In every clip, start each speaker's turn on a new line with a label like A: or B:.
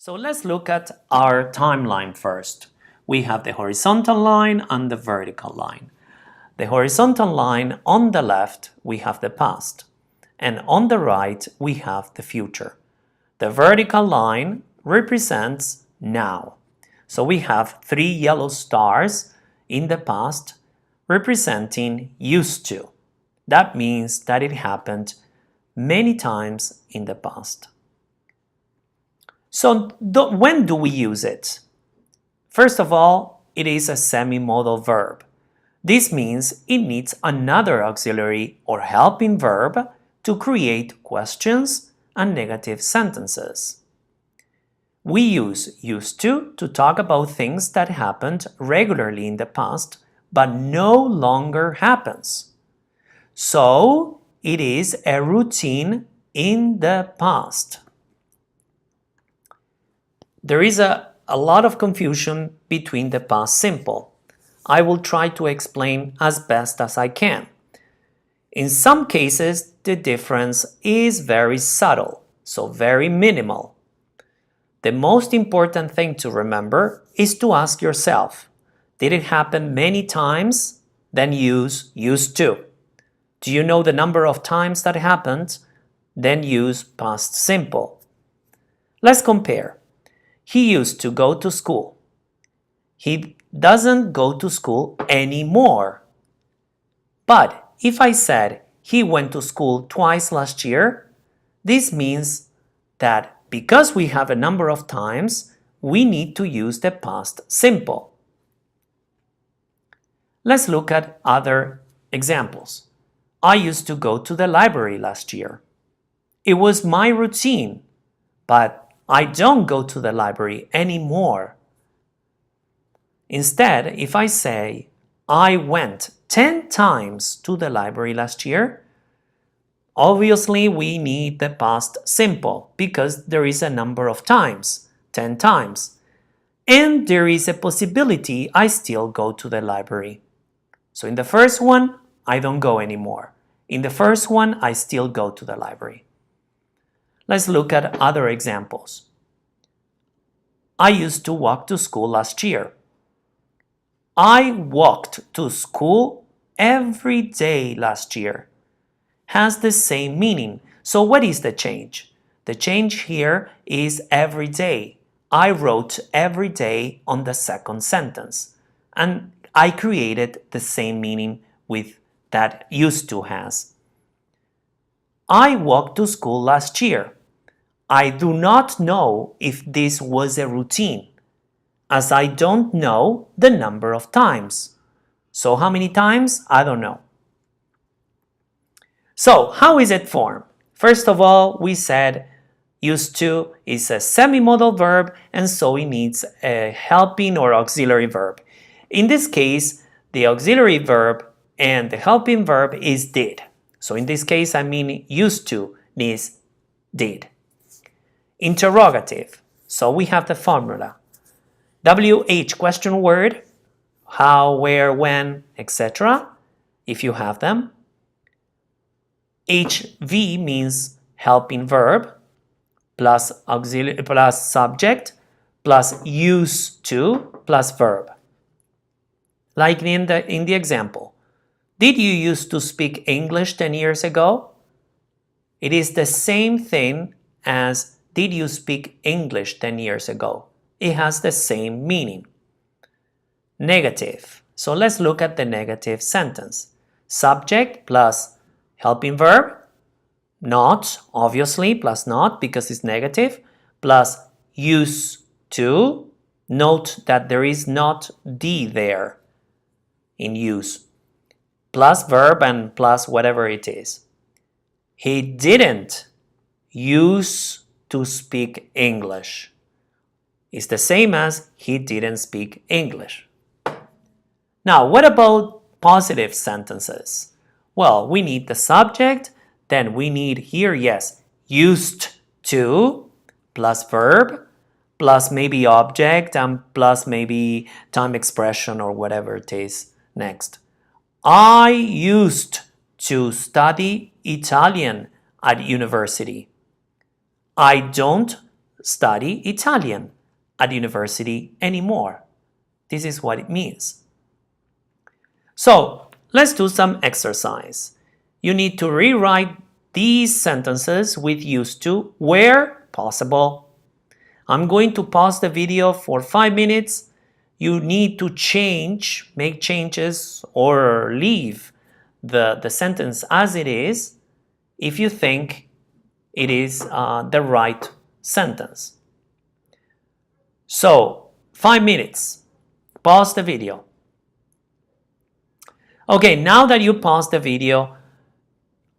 A: So let's look at our timeline first. We have the horizontal line and the vertical line. The horizontal line on the left, we have the past, and on the right, we have the future. The vertical line represents now. So we have 3 yellow stars in the past representing used to. That means that it happened many times in the past. So when do we use it? First of all, it is a semi-modal verb. This means it needs another auxiliary or helping verb to create questions and negative sentences. We use used to talk about things that happened regularly in the past but no longer happens. So it is a routine in the past. There is a lot of confusion between the past simple. I will try to explain as best as I can. In some cases, the difference is very subtle, so very minimal. The most important thing to remember is to ask yourself, did it happen many times? Then use used to. Do you know the number of times that happened? Then use past simple. Let's compare. He used to go to school. He doesn't go to school anymore. But if I said he went to school twice last year, this means that because we have a number of times, we need to use the past simple. Let's look at other examples. I used to go to the library last year. It was my routine, but I don't go to the library anymore. Instead, if I say, I went 10 times to the library last year, obviously we need the past simple because there is a number of times, 10 times. And there is a possibility I still go to the library. So in the first one, I don't go anymore. In the first one, I still go to the library. Let's look at other examples. I used to walk to school last year. I walked to school every day last year. Has the same meaning. So what is the change? The change here is every day. I wrote every day on the second sentence. And I created the same meaning with that used to has. I walked to school last year. I do not know if this was a routine, as I don't know the number of times. So how many times? I don't know. So how is it formed? First of all, we said used to is a semi-modal verb, and so it needs a helping or auxiliary verb. In this case, the auxiliary verb and the helping verb is did. So in this case, I mean used to needs did. Interrogative. So we have the formula. WH question word, how, where, when, etc. if you have them. HV means helping verb plus auxiliary plus subject plus used to plus verb. Like in the example. Did you used to speak English 10 years ago? It is the same thing as did you speak English 10 years ago? It has the same meaning. Negative. So let's look at the negative sentence. Subject plus helping verb, not, obviously, plus not because it's negative, plus used to. Note that there is not D there in use. Plus verb and plus whatever it is. He didn't use to speak English. It's the same as he didn't speak English. Now, what about positive sentences? Well, we need the subject, then we need here, yes, used to plus verb, plus maybe object, and plus maybe time expression or whatever it is next. I used to study Italian at university. I don't study Italian at university anymore. This is what it means. So let's do some exercise. You need to rewrite these sentences with used to where possible. I'm going to pause the video for 5 minutes. You need to make changes or leave the sentence as it is if you think it is the right sentence. So 5 minutes. Pause the video. Okay, now that you paused the video,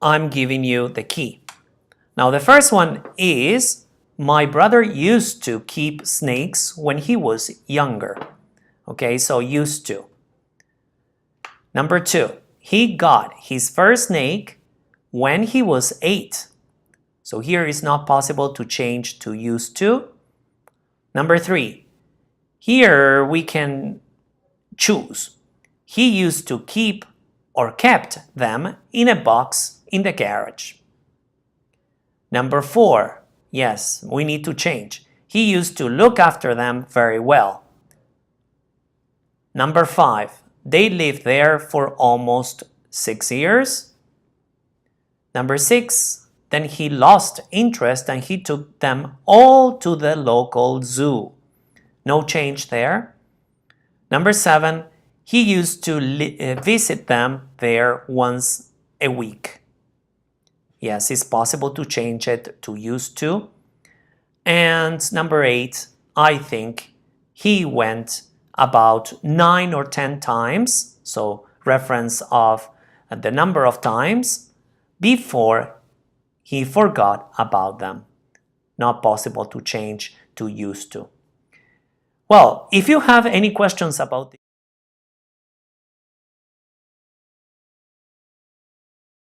A: I'm giving you the key. Now the first one is, my brother used to keep snakes when he was younger. Okay, so used to. Number 2, he got his first snake when he was 8. So here is not possible to change to used to. Number 3, here we can choose. He used to keep or kept them in a box in the garage. Number 4, yes, we need to change. He used to look after them very well. Number 5, they lived there for almost 6 years. Number 6, then he lost interest and he took them all to the local zoo. No change there. Number 7, he used to visit them there once a week. Yes, it's possible to change it to used to. And number 8, I think he went about 9 or 10 times, so reference of the number of times, before he forgot about them. Not possible to change to used to. Well, if you have any questions about